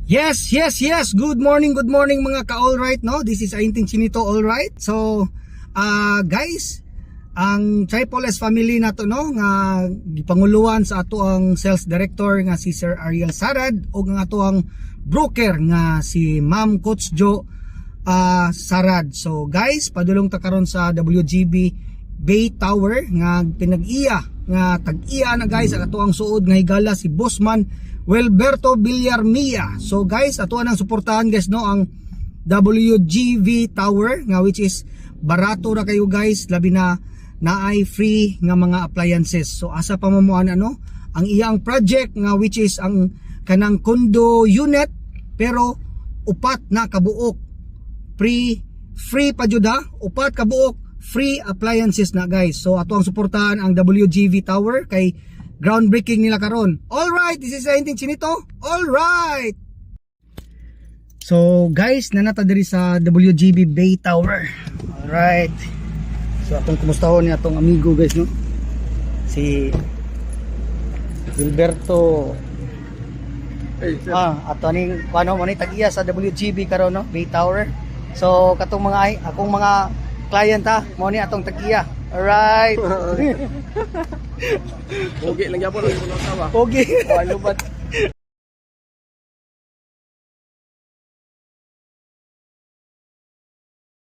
Yes. Good morning mga ka-alright, no? This is Ainting Chinito, alright. So, guys, ang Triple S family na to, no, nga gipanguluan sa ato ang sales director nga si Sir Ariel Sarad o nga ato ang broker nga si Ma'am Coach Jo Sarad. So, guys, padulong ta karon sa WGB Bay Tower nga pinag-iya nga tag-iya na, guys, ang ato ang suod nga higala si Bossman Wilberto Villarmia. So guys, ato nang suportahan, guys, no, ang WGV Tower nga which is barato ra kayo, guys, labi na naay free nga mga appliances. So asa pa mamuan ano ang iyang project nga which is ang kanang condo unit pero upat na kabuok free pa jud, upat kabuok free appliances na, guys. So ato ang suportahan ang WGV Tower kay groundbreaking nila karon. Alright, this is Ainting Chinito. Alright. So guys, nanata diri sa WGB Bay Tower. Alright. So atong kumustahon ni atong amigo, guys, no, si Gilberto. Ato ning kuno mo ni tag-iya sa WGB karon, no, Bay Tower. So katong mga akong mga client mo ni atong tag-iya. Alright. Pogi lang yapon ang ulo sa ba. Pogi. Lubat.